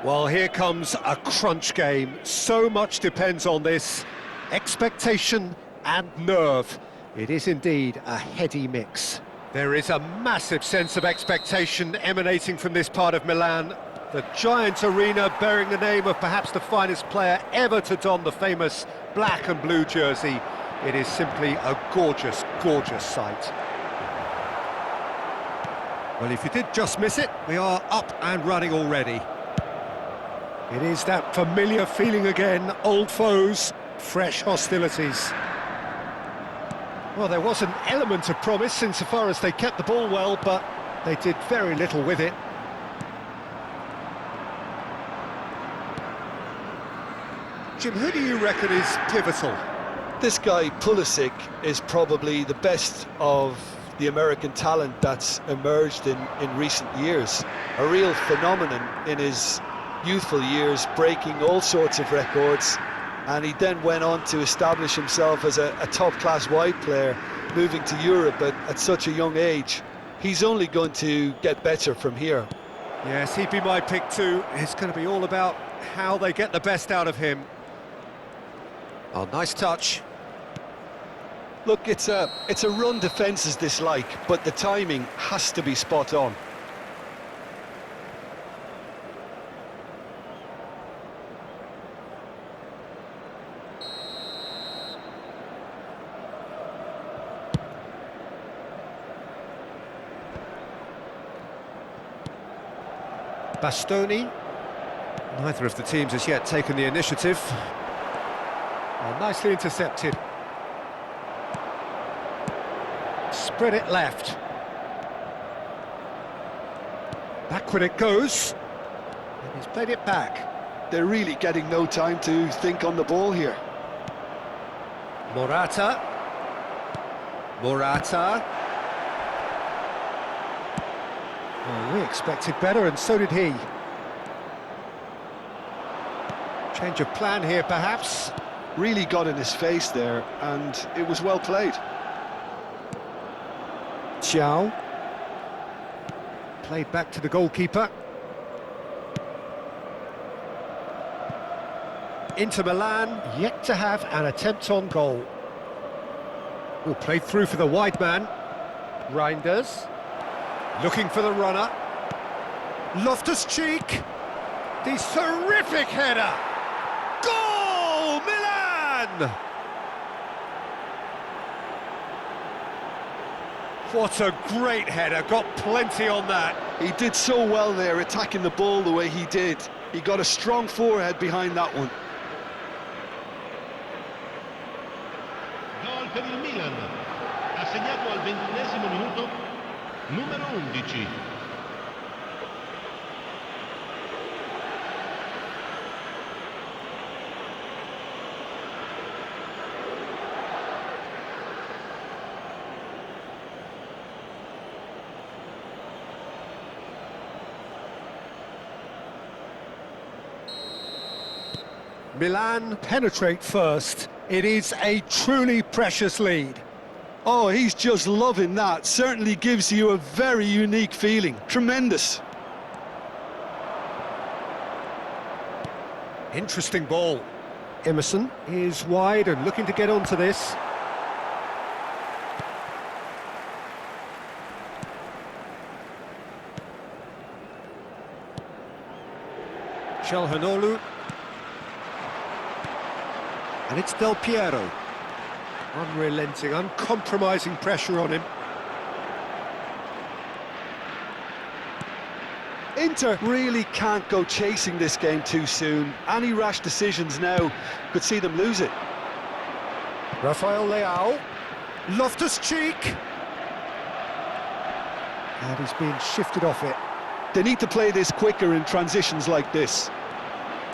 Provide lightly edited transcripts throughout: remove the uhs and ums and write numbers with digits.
Well, here comes a crunch game. So much depends on this. Expectation and nerve. It is indeed a heady mix. There is a massive sense of expectation emanating from this part of Milan. The giant arena bearing the name of perhaps the finest player ever to don the famous black and blue jersey. It is simply a gorgeous, gorgeous sight. Well, if you did just miss it, we are up and running already. It is that familiar feeling again, old foes, fresh hostilities. Well, there was an element of promise insofar as they kept the ball well, but they did very little with it. Jim, who do you reckon is pivotal? This guy, Pulisic, is probably the best of the American talent that's emerged in recent years. A real phenomenon in his youthful years, breaking all sorts of records, and he then went on to establish himself as a top-class wide player, moving to Europe at such a young age. He's only going to get better from here. Yes, he'd be my pick too. It's going to be all about how they get the best out of him. Oh, nice touch. Look, it's a run defence's dislike, but the timing has to be spot on. Bastoni. Neither of the teams has yet taken the initiative. Oh, nicely intercepted. Spread it left. Backward it goes. And he's played it back. They're really getting no time to think on the ball here. Morata. Well, we expected better, and so did he. Change of plan here, perhaps. Really got in his face there, and it was well played. Xiao. Played back to the goalkeeper. Inter Milan, yet to have an attempt on goal. Oh, played through for the wide man. Reinders. Looking for the runner. Loftus-Cheek. The terrific header. Goal, Milan! What a great header, got plenty on that. He did so well there, attacking the ball the way he did. He got a strong forehead behind that one. Gol per il Milan. Ha segnato al 21esimo minuto numero 11. Milan penetrate first. It is a truly precious lead. Oh, he's just loving that. Certainly gives you a very unique feeling. Tremendous. Interesting ball. Emerson is wide and looking to get onto this. Calhanoglu. And it's Del Piero. Unrelenting, uncompromising pressure on him. Inter really can't go chasing this game too soon. Any rash decisions now could see them lose it. Rafael Leao. Loftus-Cheek. And he's being shifted off it. They need to play this quicker in transitions like this.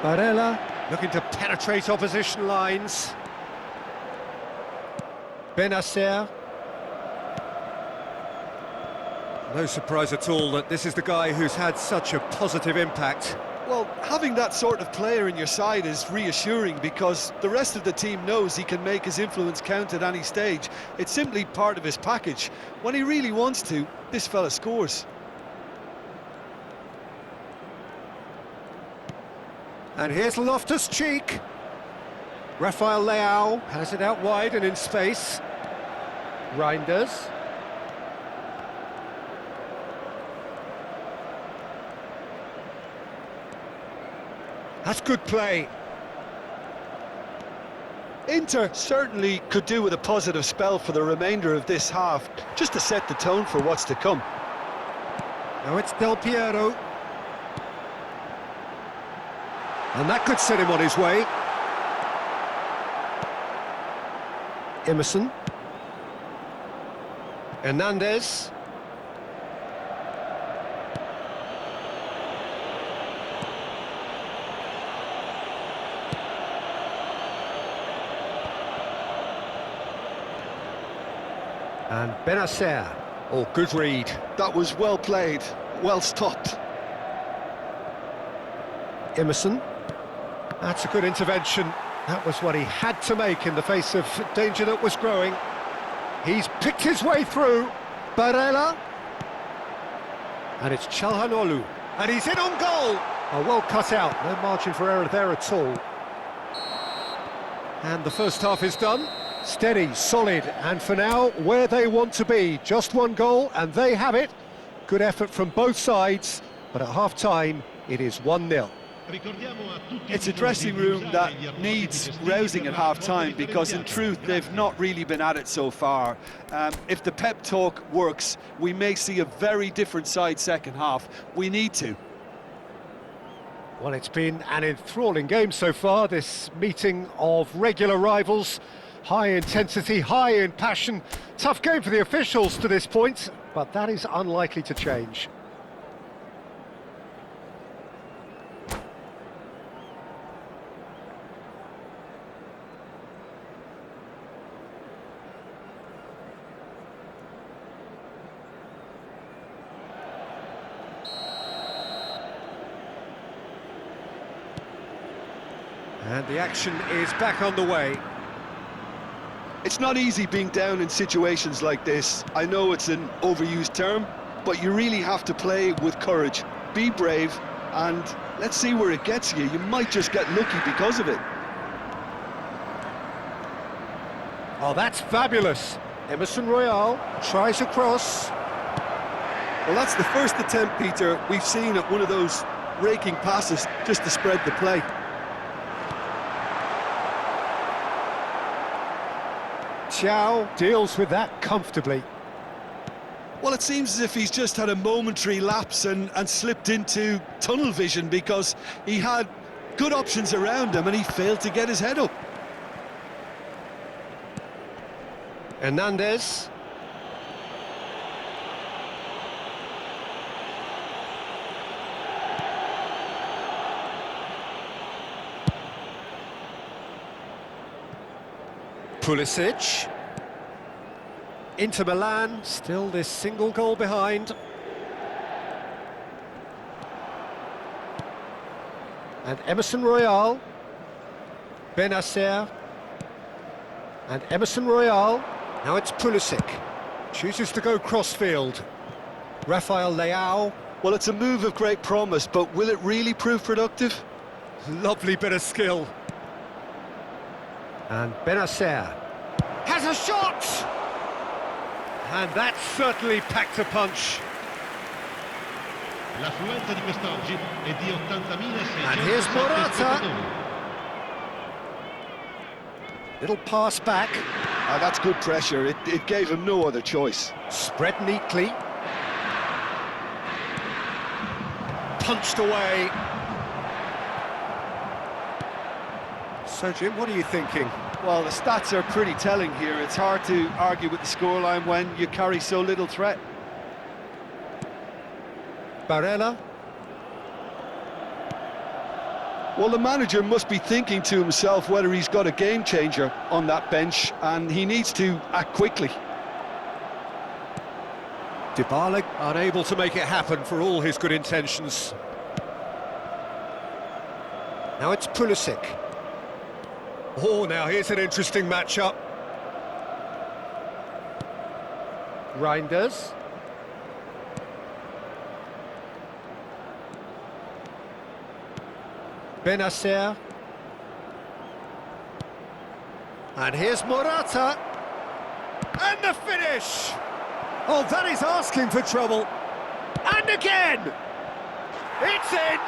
Barella looking to penetrate opposition lines. Benacer. No surprise at all that this is the guy who's had such a positive impact. Well, having that sort of player in your side is reassuring because the rest of the team knows he can make his influence count at any stage. It's simply part of his package. When he really wants to, this fella scores. And here's Loftus-Cheek. Rafael Leao has it out wide and in space. Reinders. That's good play. Inter certainly could do with a positive spell for the remainder of this half, just to set the tone for what's to come. Now it's Del Piero. And that could set him on his way. Emerson. Hernandez. And Benacer. Oh, good read. That was well played, well stopped. Emerson. That's a good intervention. That was what he had to make in the face of danger that was growing. He's picked his way through. Barella. And it's Çalhanoğlu. And he's in on goal. Oh, well cut out. No margin for error there at all. And the first half is done. Steady, solid, and for now, where they want to be. Just one goal, and they have it. Good effort from both sides, but at half-time, it is 1-0. It's a dressing room that needs rousing at half-time because in truth they've not really been at it so far. If the pep talk works, we may see a very different side second half. We need to. Well, it's been an enthralling game so far, this meeting of regular rivals. High intensity, high in passion. Tough game for the officials to this point, but that is unlikely to change. And the action is back on the way. It's not easy being down in situations like this. I know it's an overused term, but you really have to play with courage. Be brave, and let's see where it gets you. You might just get lucky because of it. Oh, that's fabulous. Emerson Royal tries a cross. Well, that's the first attempt, Peter, we've seen at one of those raking passes just to spread the play. Xiao deals with that comfortably. Well, it seems as if he's just had a momentary lapse and slipped into tunnel vision because he had good options around him and he failed to get his head up. Hernandez. Pulisic. Inter Milan, still this single goal behind. And Emerson Royal. Benacer. And Emerson Royal. Now it's Pulisic. Chooses to go crossfield. Rafael Leao. Well, it's a move of great promise, but will it really prove productive? Lovely bit of skill. And Benacer has a shot! And that certainly packed a punch. L'affluenza di quest'oggi è di 80.600 And here's Morata. spettatori. Little pass back. That's good pressure. It gave him no other choice. Spread neatly. Punched away. So, Jim, what are you thinking? Well, the stats are pretty telling here. It's hard to argue with the scoreline when you carry so little threat. Barella. Well, the manager must be thinking to himself whether he's got a game changer on that bench, and he needs to act quickly. Dybala unable to make it happen for all his good intentions. Now it's Pulisic. Oh, now here's an interesting matchup. Reinders. Benacer. And here's Morata. And the finish! Oh, that is asking for trouble. And again! It's in!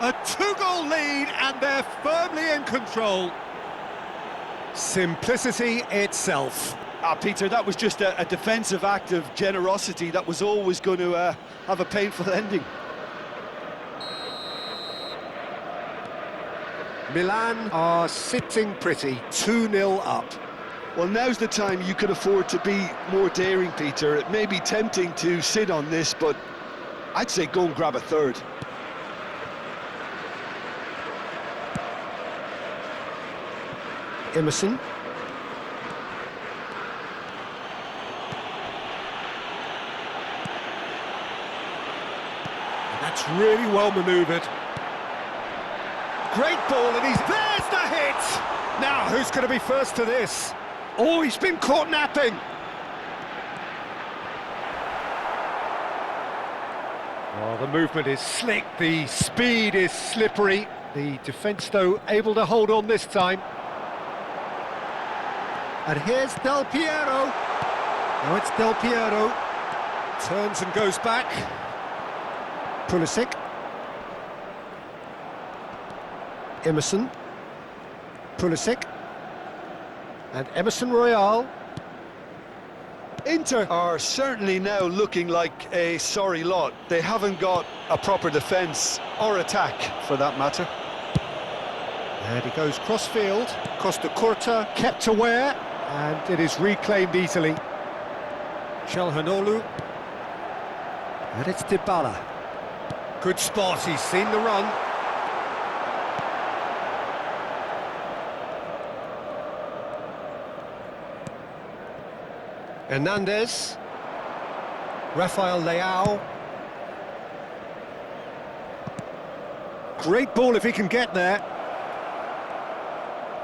A two-goal lead, and they're firmly in control. Simplicity itself. Peter, that was just a defensive act of generosity that was always going to have a painful ending. Milan are sitting pretty, 2-0 up. Well, now's the time you could afford to be more daring, Peter. It may be tempting to sit on this, but I'd say go and grab a third. Emerson. That's really well manoeuvred. Great ball, and there's the hit! Now, who's going to be first to this? Oh, he's been caught napping! Oh, the movement is slick, the speed is slippery. The defence, though, able to hold on this time. And here's Del Piero. Now it's Del Piero. Turns and goes back. Pulisic. Emerson. Pulisic. And Emerson Royale. Inter are certainly now looking like a sorry lot. They haven't got a proper defence or attack, for that matter. And he goes cross-field. Costa Curta kept aware, and it is reclaimed easily. Çalhanoğlu. And it's Dybala. Good spot, he's seen the run. Hernandez. Rafael Leao. Great ball if he can get there.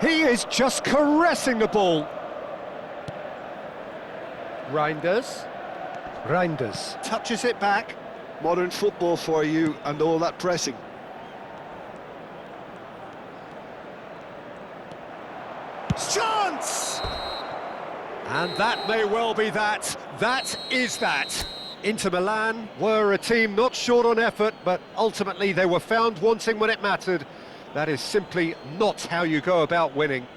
He is just caressing the ball. Reinders. Reinders touches it back. Modern football for you and all that pressing. Chance! And that may well be that. That is that. Inter Milan were a team not short on effort, but ultimately they were found wanting when it mattered. That is simply not how you go about winning.